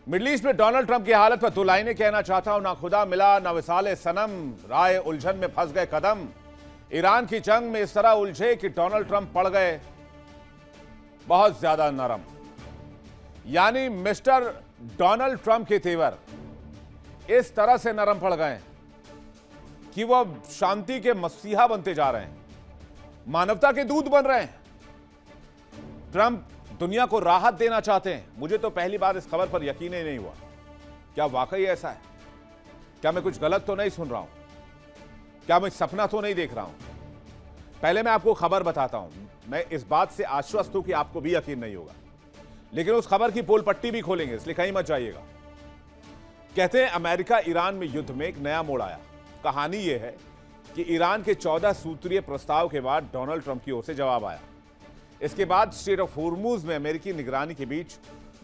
Middle east में Donald Trump की हालत पर दो लाइनें कहना चाहता हूं। ना खुदा मिला ना विसाले सनम, राय उलझन में फंस गए कदम। ईरान की जंग में इस तरह उलझे कि डोनाल्ड ट्रंप पड़ गए बहुत ज्यादा नरम। यानी मिस्टर डोनाल्ड ट्रंप के तेवर इस तरह से नरम पड़ गए कि वह शांति के मसीहा बनते जा रहे हैं, मानवता के दूत बन रहे हैं। ट्रंप दुनिया को राहत देना चाहते हैं। मुझे तो पहली बार इस खबर पर यकीन ही नहीं हुआ। क्या वाकई ऐसा है? क्या मैं कुछ गलत तो नहीं सुन रहा हूं? क्या मैं सपना तो नहीं देख रहा हूं? पहले मैं आपको खबर बताता हूं। मैं इस बात से आश्वस्त हूं कि आपको भी यकीन नहीं होगा, लेकिन उस खबर की पोल पट्टी भी खोलेंगे, इसलिए कहीं मत जाइएगा। कहते हैं अमेरिका ईरान में युद्ध में एक नया मोड़ आया। कहानी यह है कि ईरान के 14 सूत्रीय प्रस्ताव के बाद डोनाल्ड ट्रंप की ओर से जवाब आया। इसके बाद स्ट्रेट ऑफ होर्मुज में अमेरिकी निगरानी के बीच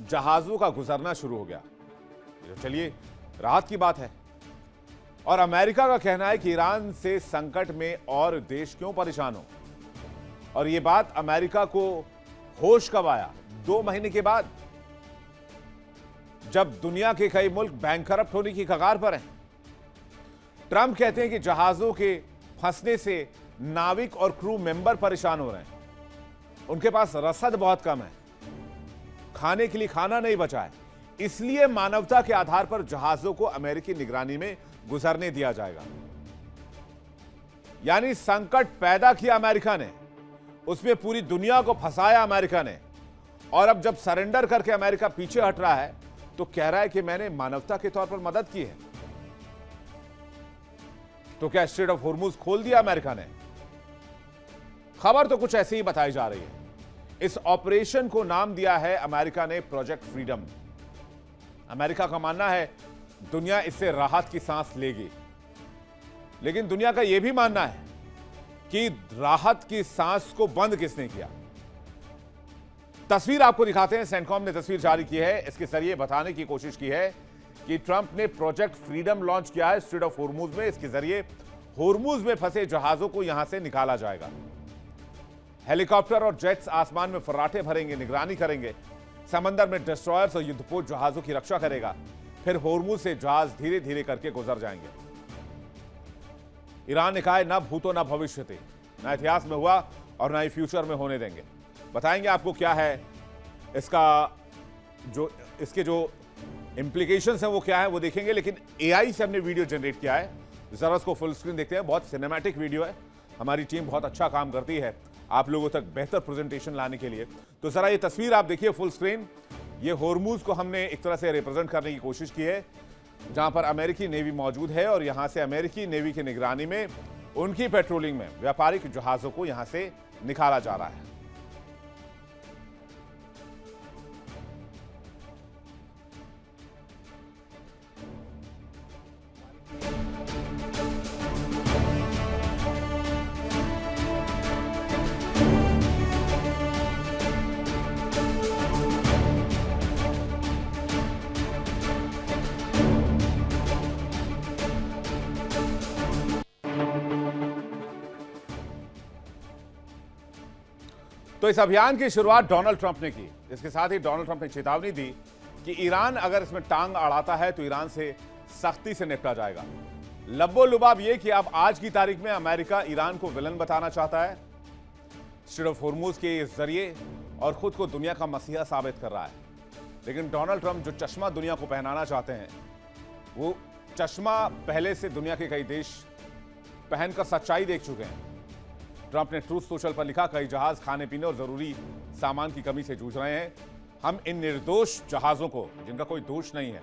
जहाजों का गुजरना शुरू हो गया। चलिए, राहत की बात है। और अमेरिका का कहना है कि ईरान से संकट में और देश क्यों परेशान हो। और यह बात अमेरिका को होश कब आया? 2 महीने के बाद, जब दुनिया के कई मुल्क बैंकरप्ट होने की कगार पर हैं। ट्रंप कहते हैं कि जहाजों के फंसने से नाविक और क्रू मेंबर परेशान हो रहे हैं। उनके पास रसद बहुत कम है, खाने के लिए खाना नहीं बचा है, इसलिए मानवता के आधार पर जहाजों को अमेरिकी निगरानी में गुजरने दिया जाएगा। यानी संकट पैदा किया अमेरिका ने, उसमें पूरी दुनिया को फंसाया अमेरिका ने, और अब जब सरेंडर करके अमेरिका पीछे हट रहा है तो कह रहा है कि मैंने मानवता के तौर पर मदद की है। तो क्या स्ट्रेट ऑफ होर्मुज खोल दिया अमेरिका ने? खबर तो कुछ ऐसी ही बताई जा रही है। इस ऑपरेशन को नाम दिया है अमेरिका ने प्रोजेक्ट फ्रीडम। अमेरिका का मानना है दुनिया इससे राहत की सांस लेगी, लेकिन दुनिया का यह भी मानना है कि राहत की सांस को बंद किसने किया। तस्वीर आपको दिखाते हैं। सेंटकॉम ने तस्वीर जारी की है। इसके जरिए बताने की कोशिश की है कि ट्रंप ने प्रोजेक्ट फ्रीडम लॉन्च किया है स्ट्रेट ऑफ होर्मुज में। इसके जरिए होर्मुज में फंसे जहाजों को यहां से निकाला जाएगा। हेलीकॉप्टर और जेट्स आसमान में फर्राटे भरेंगे, निगरानी करेंगे। समंदर में डिस्ट्रॉयर्स और युद्धपोत जहाजों की रक्षा करेगा। फिर होर्मुज से जहाज धीरे धीरे करके गुजर जाएंगे। ईरान ने कहा है, ना भूतो ना भविष्यते, ना इतिहास में हुआ और ना ही फ्यूचर में होने देंगे। बताएंगे आपको क्या है इसका इसके जो इंप्लीकेशंस हैं वो क्या है वो देखेंगे। लेकिन एआई से हमने वीडियो जनरेट किया है, जरा उसको फुल स्क्रीन देखते हैं। बहुत सिनेमैटिक वीडियो है। हमारी टीम बहुत अच्छा काम करती है आप लोगों तक बेहतर प्रेजेंटेशन लाने के लिए। तो जरा ये तस्वीर आप देखिए फुल स्क्रीन। ये होर्मुज को हमने एक तरह से रिप्रेजेंट करने की कोशिश की है, जहां पर अमेरिकी नेवी मौजूद है, और यहां से अमेरिकी नेवी की निगरानी में उनकी पेट्रोलिंग में व्यापारिक जहाजों को यहां से निकाला जा रहा है। तो इस अभियान की शुरुआत डोनाल्ड ट्रंप ने की। इसके साथ ही डोनाल्ड ट्रंप ने चेतावनी दी कि ईरान अगर इसमें टांग अड़ाता है तो ईरान से सख्ती से निपटा जाएगा। लब्बो लुबाब यह कि अब आज की तारीख में अमेरिका ईरान को विलन बताना चाहता है स्ट्रेट ऑफ होर्मुज के जरिए, और खुद को दुनिया का मसीहा साबित कर रहा है। लेकिन डोनाल्ड ट्रंप जो चश्मा दुनिया को पहनाना चाहते हैं, वो चश्मा पहले से दुनिया के कई देश पहनकर सच्चाई देख चुके हैं। ट्रंप ने ट्रूथ सोशल पर लिखा, कई जहाज खाने पीने और जरूरी सामान की कमी से जूझ रहे हैं। हम इन निर्दोष जहाजों को, जिनका कोई दोष नहीं है,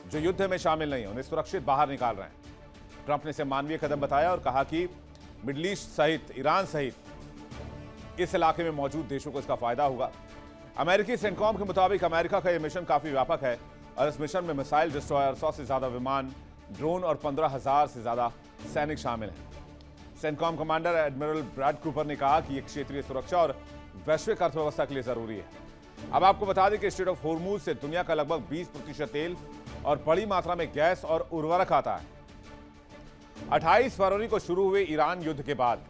जो युद्ध में शामिल नहीं है, उन्हें सुरक्षित बाहर निकाल रहे हैं। ट्रंप ने इसे मानवीय कदम बताया और कहा कि मिडिल ईस्ट सहित, ईरान सहित इस इलाके में मौजूद देशों को इसका फायदा होगा। अमेरिकी सेंटकॉम के मुताबिक अमेरिका का यह मिशन काफी व्यापक है और इस मिशन में मिसाइल डिस्ट्रॉयर, 100 से ज्यादा विमान, ड्रोन और 15,000 से ज्यादा सैनिक शामिल हैं। CENTCOM commander admiral Brad Cooper ने कहा कि यह क्षेत्रीय सुरक्षा और वैश्विक अर्थव्यवस्था के लिए जरूरी है। अब आपको बता दें कि स्ट्रेट ऑफ होर्मुज से दुनिया का लगभग 20% तेल और बड़ी मात्रा में गैस और उर्वरक आता है। 28 फरवरी को शुरू हुए ईरान युद्ध के बाद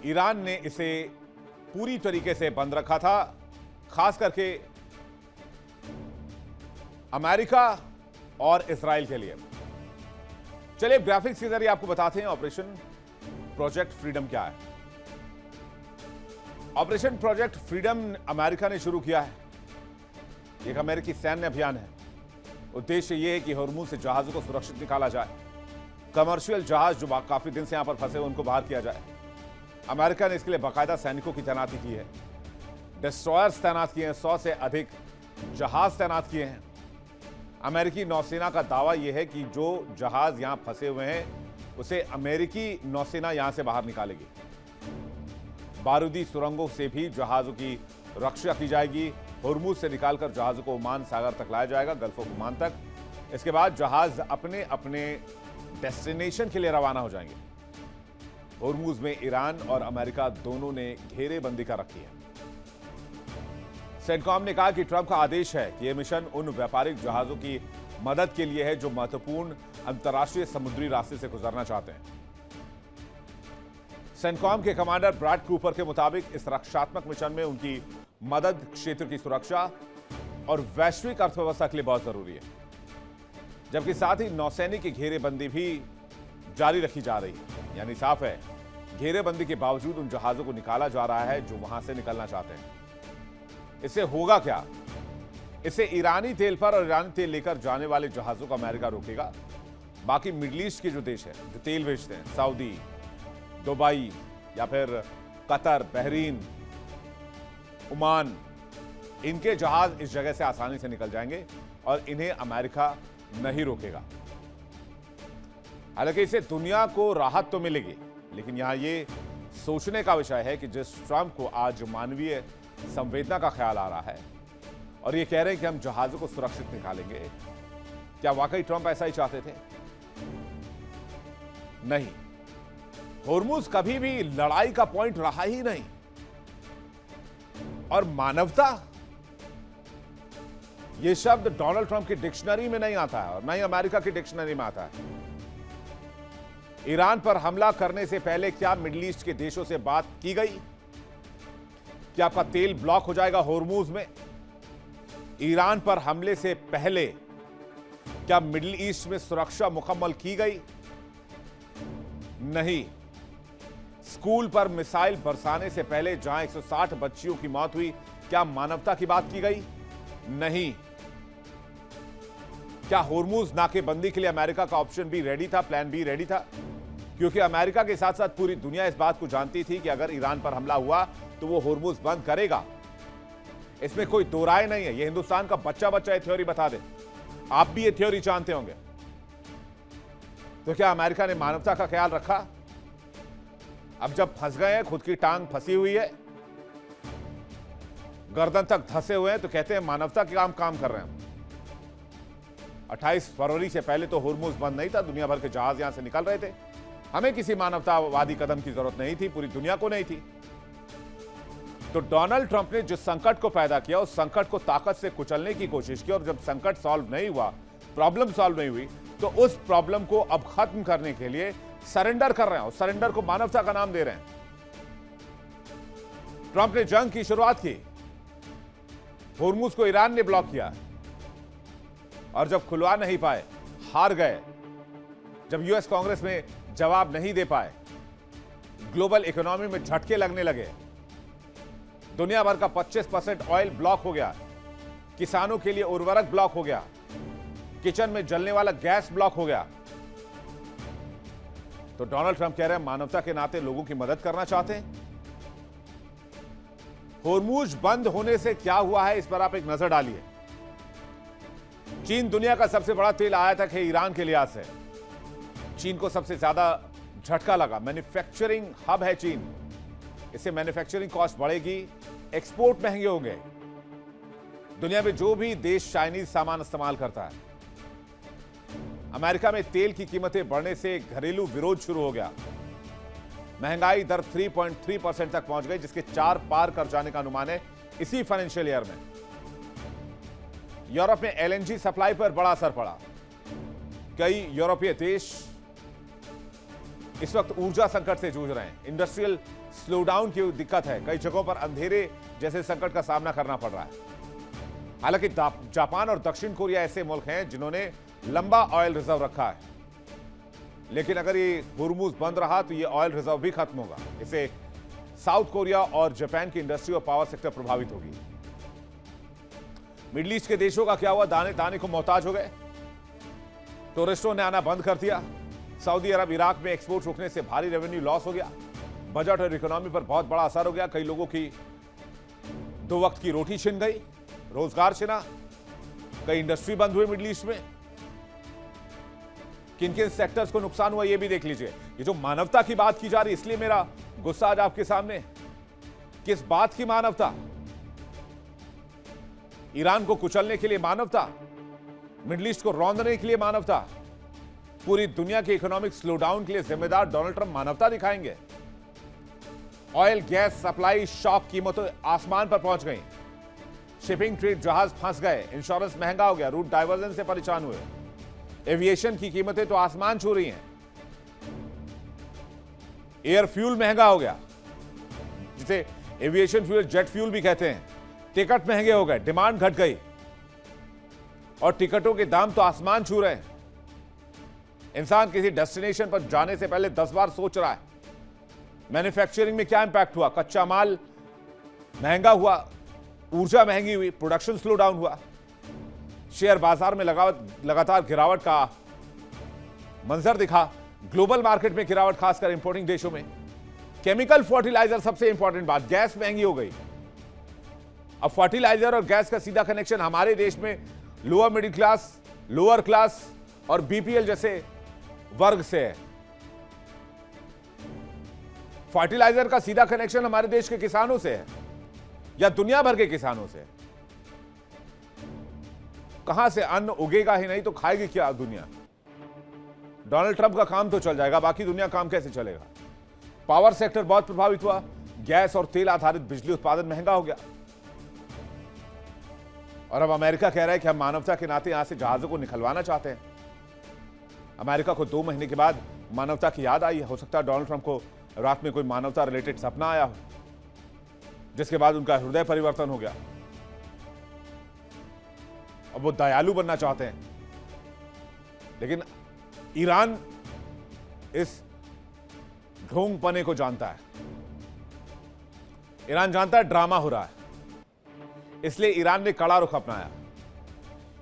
ईरान ने इसे पूरी तरीके से बंद रखा था, खास करके अमेरिका और इजराइल के लिए। चलिए ग्राफिक्स के जरिए आपको बताते हैं ऑपरेशन प्रोजेक्ट फ्रीडम क्या है। ऑपरेशन प्रोजेक्ट फ्रीडम अमेरिका ने शुरू किया है। एक अमेरिकी सैन्य अभियान है। उद्देश्य यह है कि हॉर्मुज से जहाजों को सुरक्षित निकाला जाए। कमर्शियल जहाज जो काफी दिन से यहां पर फंसे उनको बाहर किया जाए। अमेरिका ने इसके लिए बाकायदा सैनिकों की तैनाती की है। डिस्ट्रॉयर्स तैनात किए हैं, 100 से अधिक जहाज तैनात किए हैं। अमेरिकी नौसेना का दावा यह है कि जो जहाज यहां फंसे हुए हैं उसे अमेरिकी नौसेना यहां से बाहर निकालेगी। बारूदी सुरंगों से भी जहाजों की रक्षा की जाएगी। हॉर्मुज से निकालकर जहाजों को ओमान सागर तक लाया जाएगा, गल्फ ऑफ ओमान तक। इसके बाद जहाज अपने अपने डेस्टिनेशन के लिए रवाना हो जाएंगे। हॉर्मुज में ईरान और अमेरिका दोनों ने घेरेबंदी कर रखी है। सेंटकॉम ने कहा कि ट्रंप का आदेश है कि यह मिशन उन व्यापारिक जहाजों की मदद के लिए है जो महत्वपूर्ण अंतर्राष्ट्रीय समुद्री रास्ते से गुजरना चाहते हैं। सेंटकॉम के कमांडर ब्रैड कूपर के मुताबिक इस रक्षात्मक मिशन में उनकी मदद क्षेत्र की सुरक्षा और वैश्विक अर्थव्यवस्था के लिए बहुत जरूरी है, जबकि साथ ही नौसैनिक की घेरेबंदी भी जारी रखी जा रही है। यानी साफ है, घेरेबंदी के बावजूद उन जहाजों को निकाला जा रहा है जो वहां से निकलना चाहते हैं। इससे होगा क्या? इससे ईरानी तेल पर और ईरानी तेल लेकर जाने वाले जहाजों को अमेरिका रोकेगा। बाकी मिडिल ईस्ट के जो देश हैं जो तेल बेचते हैं, सऊदी, दुबई या फिर कतर, बहरीन, ओमान, इनके जहाज इस जगह से आसानी से निकल जाएंगे और इन्हें अमेरिका नहीं रोकेगा। हालांकि इससे दुनिया को राहत तो मिलेगी, लेकिन यहां यह सोचने का विषय है कि जिस ट्रंप को आज मानवीय संवेदना का ख्याल आ रहा है और ये कह रहे हैं कि हम जहाजों को सुरक्षित निकालेंगे, क्या वाकई ट्रंप ऐसा ही चाहते थे? नहीं, हॉर्मुज कभी भी लड़ाई का पॉइंट रहा ही नहीं। और मानवता, यह शब्द डोनाल्ड ट्रंप की डिक्शनरी में नहीं आता है और न ही अमेरिका की डिक्शनरी में आता है। ईरान पर हमला करने से पहले क्या मिडिल ईस्ट के देशों से बात की गई कि आपका तेल ब्लॉक हो जाएगा हॉर्मुज में? ईरान पर हमले से पहले क्या मिडिल ईस्ट में सुरक्षा मुकम्मल की गई? नहीं। स्कूल पर मिसाइल बरसाने से पहले जहां 160 बच्चियों की मौत हुई, क्या मानवता की बात की गई? नहीं। क्या हॉर्मुज नाकेबंदी के लिए अमेरिका का ऑप्शन बी रेडी था, प्लान बी रेडी था? क्योंकि अमेरिका के साथ साथ पूरी दुनिया इस बात को जानती थी कि अगर ईरान पर हमला हुआ तो वो हॉर्मुज बंद करेगा। इसमें कोई दो राय नहीं है। ये हिंदुस्तान का बच्चा बच्चा ये थ्योरी बता दे। आप भी ये थ्योरी जानते होंगे। तो क्या अमेरिका ने मानवता का ख्याल रखा? अब जब फंस गए हैं, खुद की टांग फंसी हुई है, गर्दन तक धंसे हुए हैं, तो कहते हैं मानवता के काम कर रहे हैं। 28 फरवरी से पहले तो हॉर्मुज बंद नहीं था, दुनिया भर के जहाज यहां से निकल रहे थे। हमें किसी मानवतावादी कदम की जरूरत नहीं थी, पूरी दुनिया को नहीं थी। तो डोनाल्ड ट्रंप ने जिस संकट को पैदा किया, उस संकट को ताकत से कुचलने की कोशिश की और जब संकट सॉल्व नहीं हुआ, प्रॉब्लम सॉल्व नहीं हुई, तो उस प्रॉब्लम को अब खत्म करने के लिए सरेंडर कर रहे हैं और सरेंडर को मानवता का नाम दे रहे हैं। ट्रंप ने जंग की शुरुआत की, हॉर्मुज को ईरान ने ब्लॉक किया और जब खुलवा नहीं पाए, हार गए, जब यूएस कांग्रेस में जवाब नहीं दे पाए, ग्लोबल इकोनॉमी में झटके लगने लगे, दुनिया भर का 25% ऑयल ब्लॉक हो गया, किसानों के लिए उर्वरक ब्लॉक हो गया, किचन में जलने वाला गैस ब्लॉक हो गया, तो डोनाल्ड ट्रंप कह रहे हैं मानवता के नाते लोगों की मदद करना चाहते हैं। हॉर्मुज बंद होने से क्या हुआ है, इस पर आप एक नजर डालिए। चीन दुनिया का सबसे बड़ा तेल आयातक है ईरान के लिहाज से। चीन को सबसे ज्यादा झटका लगा। मैन्युफैक्चरिंग हब है चीन, इससे मैन्युफैक्चरिंग कॉस्ट बढ़ेगी, एक्सपोर्ट महंगे होंगे। दुनिया में जो भी देश चाइनीज सामान इस्तेमाल करता है, अमेरिका में तेल की कीमतें बढ़ने से घरेलू विरोध शुरू हो गया। महंगाई दर 3.3% तक पहुंच गई, जिसके 4 पार कर जाने का अनुमान है इसी फाइनेंशियल ईयर में। यूरोप में एलएनजी सप्लाई पर बड़ा असर पड़ा। कई यूरोपीय देश इस वक्त ऊर्जा संकट से जूझ रहे हैं। इंडस्ट्रियल स्लोडाउन की दिक्कत है, कई जगहों पर अंधेरे जैसे संकट का सामना करना पड़ रहा है। हालांकि जापान और दक्षिण कोरिया ऐसे मुल्क हैं जिन्होंने लंबा ऑयल रिजर्व रखा है, लेकिन अगर ये हुर्मुज बंद रहा तो ये ऑयल रिजर्व भी खत्म होगा। इससे साउथ कोरिया और जापान की इंडस्ट्री और पावर सेक्टर प्रभावित होगी। मिडिल ईस्ट के देशों का क्या हुआ? दाने दाने को मोहताज हो गए, टूरिस्टों ने आना बंद कर दिया। सऊदी अरब इराक में एक्सपोर्ट रोकने से भारी रेवेन्यू लॉस हो गया। बजट और इकोनॉमी पर बहुत बड़ा असर हो गया। कई लोगों की 2 वक्त की रोटी छिन गई, रोजगार छिना, कई इंडस्ट्री बंद हुई मिडिल ईस्ट में। किन किन सेक्टर्स को नुकसान हुआ ये भी देख लीजिए। ये जो मानवता की बात की जा रही है, इसलिए मेरा गुस्सा आज आपके सामने। किस बात की मानवता? ईरान को कुचलने के लिए मानवता, मिडिल ईस्ट को रौंदने के लिए मानवता, पूरी दुनिया के इकोनॉमिक स्लोडाउन के लिए जिम्मेदार डोनाल्ड ट्रंप मानवता दिखाएंगे। ऑयल गैस सप्लाई शॉक, कीमतें आसमान पर पहुंच गई। शिपिंग ट्रेड जहाज फंस गए, इंश्योरेंस महंगा हो गया, रूट डाइवर्जन से परेशान हुए। एविएशन की कीमतें तो आसमान छू रही हैं। एयर फ्यूल महंगा हो गया, जिसे एविएशन फ्यूल जेट फ्यूल भी कहते हैं। टिकट महंगे हो गए, डिमांड घट गई और टिकटों के दाम तो आसमान छू रहे हैं। इंसान किसी डेस्टिनेशन पर जाने से पहले 10 बार सोच रहा है। मैन्युफैक्चरिंग में क्या इंपैक्ट हुआ? कच्चा माल महंगा हुआ, ऊर्जा महंगी हुई, प्रोडक्शन स्लो डाउन हुआ। शेयर बाजार में लगातार गिरावट का मंजर दिखा। ग्लोबल मार्केट में गिरावट, खासकर इंपोर्टिंग देशों में। केमिकल फर्टिलाइजर, सबसे इंपॉर्टेंट बात, गैस महंगी हो गई। अब फर्टिलाइजर और गैस का सीधा कनेक्शन हमारे देश में lower middle class, lower class और बीपीएल जैसे वर्ग से है। फर्टिलाइजर का सीधा कनेक्शन हमारे देश के किसानों से है या दुनिया भर के किसानों से है। कहां से अन्न उगेगा ही नहीं तो खाएगी क्या दुनिया? डोनाल्ड ट्रंप का काम तो चल जाएगा, बाकी दुनिया काम कैसे चलेगा? पावर सेक्टर बहुत प्रभावित हुआ। गैस और तेल आधारित बिजली उत्पादन महंगा हो गया। और अब अमेरिका कह रहा है कि हम मानवता के नाते यहां से जहाजों को निकलवाना चाहते हैं। अमेरिका को 2 महीने के बाद मानवता की याद आई। हो सकता है डोनाल्ड ट्रंप को रात में कोई मानवता रिलेटेड सपना आया हो, जिसके बाद उनका हृदय परिवर्तन हो गया। अब वो दयालु बनना चाहते हैं, लेकिन ईरान इस ढोंगपने को जानता है। ईरान जानता है ड्रामा हो रहा है, इसलिए ईरान ने कड़ा रुख अपनाया।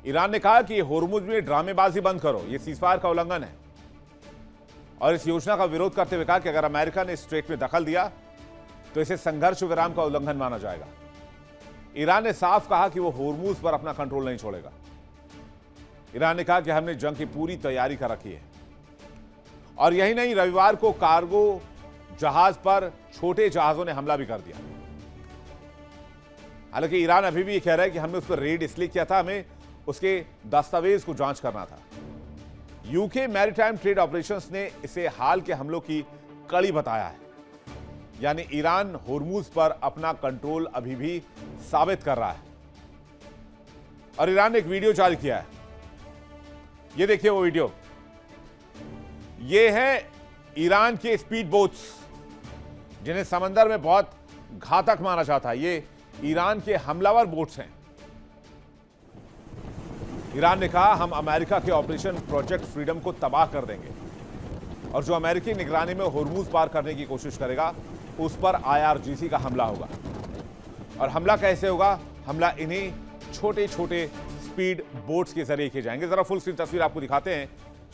ईरान ने कहा कि होर्मुज में ड्रामेबाजी बंद करो, यह सीजफायर का उल्लंघन है। और इस योजना का विरोध करते हुए कहा कि अगर अमेरिका ने स्ट्रेट में दखल दिया तो इसे संघर्ष विराम का उल्लंघन माना जाएगा। ईरान ने साफ कहा कि वो होर्मुज पर अपना कंट्रोल नहीं छोड़ेगा। ईरान ने कहा कि हमने जंग की पूरी तैयारी कर रखी है। और यही नहीं, रविवार को कार्गो जहाज पर छोटे जहाजों ने हमला भी कर दिया। हालांकि ईरान अभी भी ये कह रहा है कि हमने उस पर रेड इसलिए किया था, हमें उसके दस्तावेज को जांच करना था। यूके मैरीटाइम ट्रेड ऑपरेशंस ने इसे हाल के हमलों की कड़ी बताया है। यानी ईरान होर्मुज पर अपना कंट्रोल अभी भी साबित कर रहा है। और ईरान ने एक वीडियो जारी किया है, ये देखिए वो वीडियो। ये है ईरान के स्पीड बोट्स, जिन्हें समंदर में बहुत घातक माना जाता है। ये ईरान के हमलावर बोट्स हैं। ईरान ने कहा हम अमेरिका के ऑपरेशन प्रोजेक्ट फ्रीडम को तबाह कर देंगे और जो अमेरिकी निगरानी में होर्मुज पार करने की कोशिश करेगा उस पर आईआरजीसी का हमला होगा। और हमला कैसे होगा? हमला इन्हीं छोटे छोटे स्पीड बोट्स के जरिए किए जाएंगे। जरा फुल स्क्रीन तस्वीर आपको दिखाते हैं।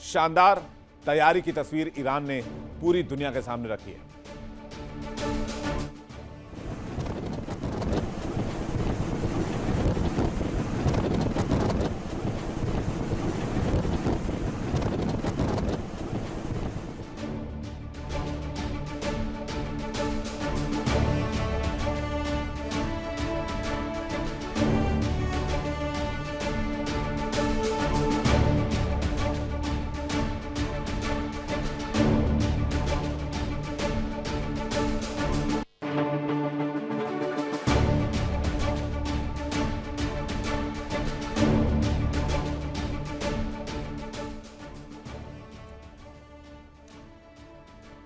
शानदार तैयारी की तस्वीर ईरान ने पूरी दुनिया के सामने रखी है।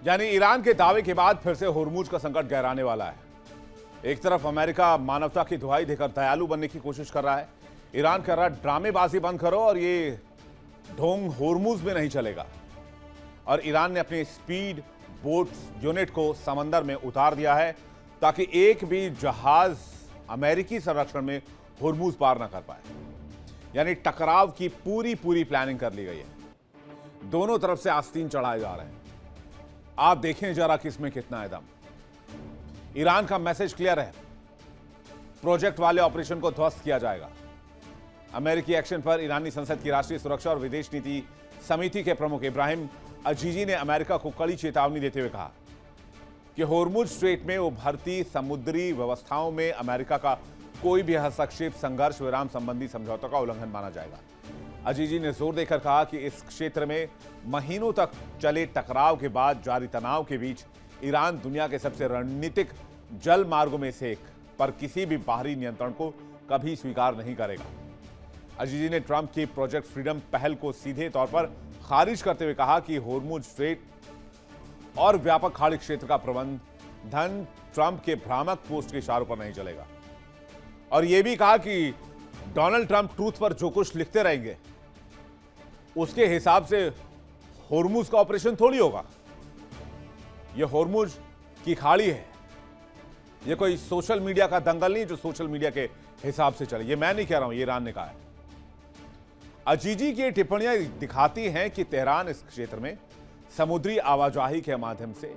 यानी ईरान के दावे के बाद फिर से होर्मुज का संकट गहराने वाला है। एक तरफ अमेरिका मानवता की दुहाई देकर दयालु बनने की कोशिश कर रहा है, ईरान कह रहा ड्रामेबाजी बंद करो और ये ढोंग होर्मुज में नहीं चलेगा। और ईरान ने अपनी स्पीड बोट यूनिट को समंदर में उतार दिया है ताकि एक भी जहाज अमेरिकी संरक्षण में होर्मुज पार ना कर पाए। यानी टकराव की पूरी प्लानिंग कर ली गई है। दोनों तरफ से आस्तीन चढ़ाए जा रहे हैं। आप देखें जरा किसमें कितना है दम। ईरान का मैसेज क्लियर है, प्रोजेक्ट वाले ऑपरेशन को ध्वस्त किया जाएगा। अमेरिकी एक्शन पर ईरानी संसद की राष्ट्रीय सुरक्षा और विदेश नीति समिति के प्रमुख इब्राहिम अजीजी ने अमेरिका को कड़ी चेतावनी देते हुए कहा कि होर्मुज स्ट्रेट में उभरती समुद्री व्यवस्थाओं में अमेरिका का कोई भी हस्तक्षेप संघर्ष विराम संबंधी समझौतों का उल्लंघन माना जाएगा। अजीजी ने जोर देकर कहा कि इस क्षेत्र में महीनों तक चले टकराव के बाद जारी तनाव के बीच ईरान दुनिया के सबसे रणनीतिक जल मार्गों में से एक पर किसी भी बाहरी नियंत्रण को कभी स्वीकार नहीं करेगा। अजीजी ने ट्रंप की प्रोजेक्ट फ्रीडम पहल को सीधे तौर पर खारिज करते हुए कहा कि होर्मुज स्ट्रेट और व्यापक खाड़ी क्षेत्र का प्रबंधन ट्रंप के भ्रामक पोस्ट के इशारों पर नहीं चलेगा। और यह भी कहा कि डोनाल्ड ट्रंप ट्रूथ पर जो कुछ लिखते रहेंगे उसके हिसाब से होर्मुज का ऑपरेशन थोड़ी होगा। यह होर्मुज की खाड़ी है, यह कोई सोशल मीडिया का दंगल नहीं जो सोशल मीडिया के हिसाब से चले। यह मैं नहीं कह रहा हूं, यह ईरान ने कहा है। अजीजी की टिप्पणियां दिखाती हैं कि तेहरान इस क्षेत्र में समुद्री आवाजाही के माध्यम से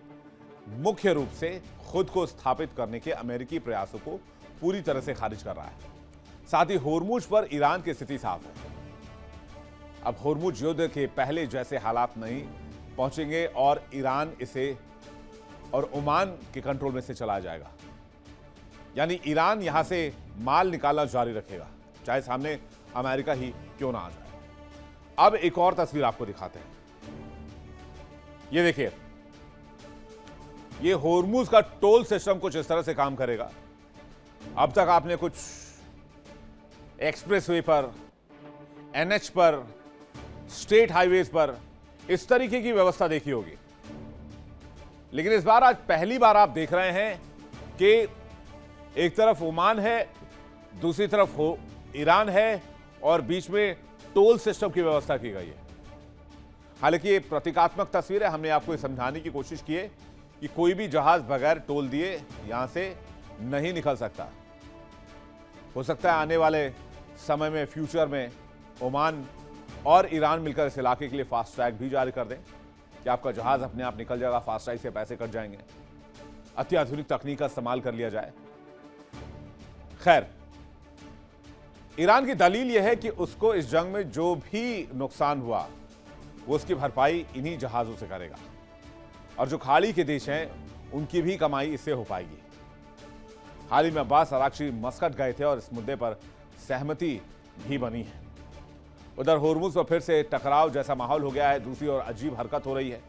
मुख्य रूप से खुद को स्थापित करने के अमेरिकी प्रयासों को पूरी तरह से खारिज कर रहा है। साथ ही होर्मुज पर ईरान की स्थिति साफ है। अब होर्मुज युद्ध के पहले जैसे हालात नहीं पहुंचेंगे और ईरान इसे और ओमान के कंट्रोल में से चला जाएगा। यानी ईरान यहां से माल निकालना जारी रखेगा, चाहे सामने अमेरिका ही क्यों ना आ जाए। अब एक और तस्वीर आपको दिखाते हैं। ये देखिए, ये होर्मुज का टोल सिस्टम कुछ इस तरह से काम करेगा। अब तक आपने कुछ एक्सप्रेसवे पर, एनएच पर, स्टेट हाईवेज पर इस तरीके की व्यवस्था देखी होगी, लेकिन इस बार आज पहली बार आप देख रहे हैं कि एक तरफ ओमान है, दूसरी तरफ ईरान है और बीच में टोल सिस्टम की व्यवस्था की गई है। हालांकि ये प्रतीकात्मक तस्वीर है। हमने आपको ये समझाने की कोशिश की है कि कोई भी जहाज बगैर टोल दिए यहां से नहीं निकल सकता। हो सकता है आने वाले समय में, फ्यूचर में ओमान और ईरान मिलकर इस इलाके के लिए फास्ट ट्रैक भी जारी कर दें कि आपका जहाज अपने आप निकल जाएगा, फास्ट ट्रैक से पैसे कट जाएंगे, अत्याधुनिक तकनीक का इस्तेमाल कर लिया जाए। खैर, ईरान की दलील यह है कि उसको इस जंग में जो भी नुकसान हुआ वो उसकी भरपाई इन्हीं जहाजों से करेगा और जो खाड़ी के देश हैं उनकी भी कमाई इससे हो पाएगी। हाल ही में अब्बास अराक्ची मस्कट गए थे और इस मुद्दे पर सहमति भी बनी है। उधर होर्मुज पर फिर से टकराव जैसा माहौल हो गया है। दूसरी ओर अजीब हरकत हो रही है।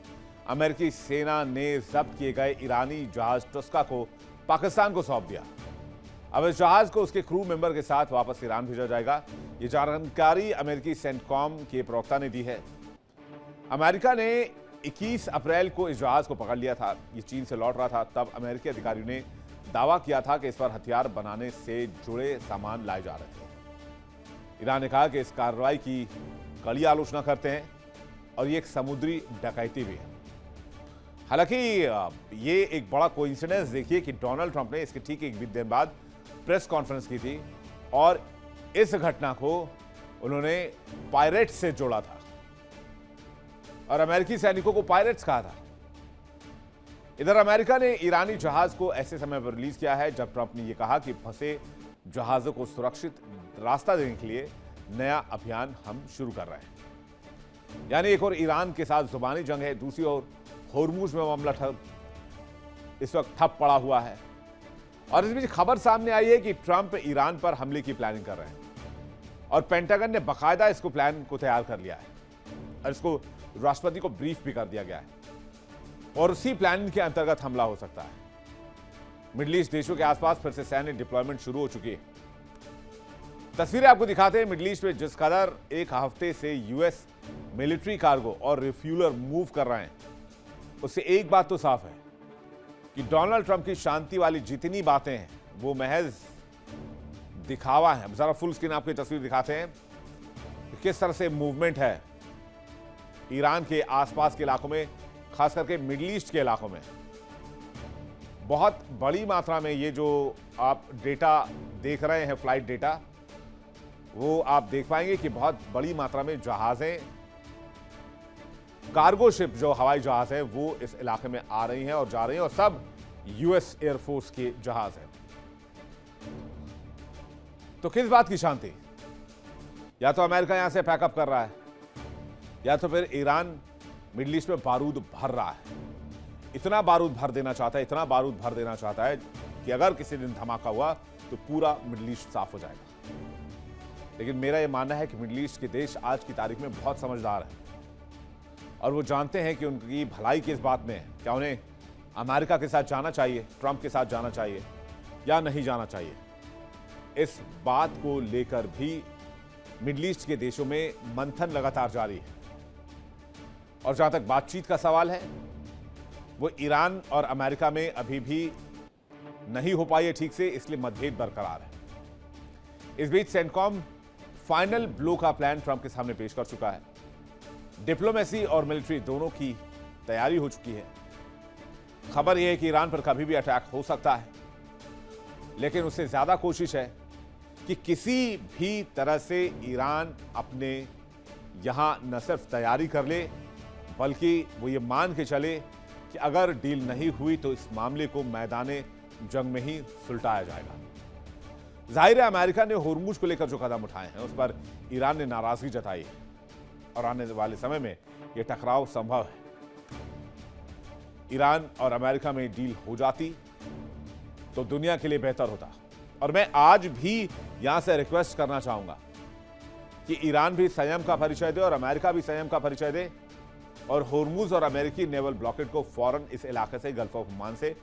अमेरिकी सेना ने जब्त किए गए ईरानी जहाज टस्का को पाकिस्तान को सौंप दिया। अब इस जहाज को उसके क्रू मेंबर के साथ वापस ईरान भेजा जाएगा। ये जानकारी अमेरिकी सेंटकॉम के प्रवक्ता ने दी है। अमेरिका ने 21 अप्रैल को इस जहाज को पकड़ लिया था। ये चीन से लौट रहा था। तब अमेरिकी अधिकारियों ने दावा किया था कि इस पर हथियार बनाने से जुड़े सामान लाए जा रहे थे। ईरान ने कहा कि इस कार्रवाई की कड़ी आलोचना करते हैं और ये एक समुद्री डकैती भी है। हालांकि ये एक बड़ा कोइंसिडेंस देखिए कि डोनाल्ड ट्रंप ने इसके ठीक एक दिन बाद प्रेस कॉन्फ्रेंस की थी और इस घटना को उन्होंने पायरेट्स से जोड़ा था और अमेरिकी सैनिकों को पायरेट्स कहा था। इधर अमेरिका ने ईरानी जहाज को ऐसे समय पर रिलीज किया है जब ट्रंप ने यह कहा कि फंसे जहाजों को सुरक्षित रास्ता देने के लिए नया अभियान हम शुरू कर रहे हैं। यानी एक और ईरान के साथ जुबानी जंग है, दूसरी ओर होर्मुज में मामला इस वक्त ठप पड़ा हुआ है। और इस बीच खबर सामने आई है कि ट्रंप ईरान पर हमले की प्लानिंग कर रहे हैं और पेंटागन ने बाकायदा इसको प्लान को तैयार कर लिया है और इसको राष्ट्रपति को ब्रीफ भी कर दिया गया है और उसी प्लान के अंतर्गत हमला हो सकता है। मिडिल ईस्ट देशों के आसपास फिर से सैन्य डिप्लॉयमेंट शुरू हो चुकी है। तस्वीरें आपको दिखाते हैं मिडिल ईस्ट में जिस कदर एक हफ्ते से यूएस मिलिट्री कार्गो और रिफ्यूलर मूव कर रहे हैं, उससे एक बात तो साफ है कि डोनाल्ड ट्रंप की शांति वाली जितनी बातें हैं वो महज दिखावा है। जरा फुल स्क्रीन आपको तस्वीर दिखाते हैं कि किस तरह से मूवमेंट है ईरान के आसपास के इलाकों में, खास करके मिडिल ईस्ट के इलाकों में। बहुत बड़ी मात्रा में ये जो आप डेटा देख रहे हैं, फ्लाइट डेटा, वो आप देख पाएंगे कि बहुत बड़ी मात्रा में जहाजें, कार्गो शिप जो हवाई जहाज है वो इस इलाके में आ रही हैं और जा रही हैं, और सब यूएस एयरफोर्स के जहाज हैं। तो किस बात की शांति? या तो अमेरिका यहां से पैकअप कर रहा है, या तो फिर ईरान मिडिल ईस्ट में बारूद भर रहा है। इतना बारूद भर देना चाहता है, इतना बारूद भर देना चाहता है कि अगर किसी दिन धमाका हुआ तो पूरा मिडिल ईस्ट साफ हो जाएगा। लेकिन मेरा यह मानना है कि मिडिल ईस्ट के देश आज की तारीख में बहुत समझदार हैं और वो जानते हैं कि उनकी भलाई किस बात में है। क्या उन्हें अमेरिका के साथ जाना चाहिए, ट्रंप के साथ जाना चाहिए या नहीं जाना चाहिए? इस बात को लेकर भी मिडिल ईस्ट के देशों में मंथन लगातार जारी है। और जहां तक बातचीत का सवाल है, वो ईरान और अमेरिका में अभी भी नहीं हो पाई है ठीक से, इसलिए मतभेद बरकरार है। इस बीच सेंटकॉम फाइनल ब्लो का प्लान ट्रंप के सामने पेश कर चुका है। डिप्लोमेसी और मिलिट्री दोनों की तैयारी हो चुकी है। खबर यह है कि ईरान पर कभी भी अटैक हो सकता है, लेकिन उससे ज्यादा कोशिश है कि किसी भी तरह से ईरान अपने यहां न सिर्फ तैयारी कर ले, बल्कि वो ये मान के चले कि अगर डील नहीं हुई तो इस मामले को मैदाने जंग में ही सुलटाया जाएगा। जाहिर है अमेरिका ने होर्मुज को लेकर जो कदम उठाए हैं उस पर ईरान ने नाराजगी जताई है और आने वाले समय में यह टकराव संभव है। ईरान और अमेरिका में डील हो जाती तो दुनिया के लिए बेहतर होता। और मैं आज भी यहां से रिक्वेस्ट करना चाहूंगा कि ईरान भी संयम का परिचय दे और अमेरिका भी संयम का परिचय दे और होर्मुज और अमेरिकी नेवल ब्लॉकेट को फौरन इस इलाके से, गल्फ ऑफ ओमान से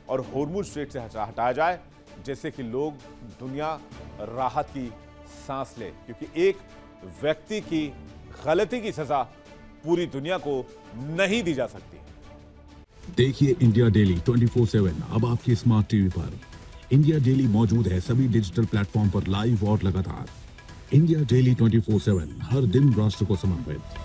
और होर्मुज स्ट्रेट से हटाया जाए, जिससे कि लोग, दुनिया राहत की सांस ले। क्योंकि एक व्यक्ति की गलती की सजा पूरी दुनिया को नहीं दी जा सकती। देखिए इंडिया डेली 24/7 अब आपके स्मार्ट टीवी पर। इंडिया डेली मौजूद है सभी डिजिटल प्लेटफॉर्म पर लाइव और लगातार। इंडिया डेली 24/7 हर दिन राष्ट्र को समर्पित।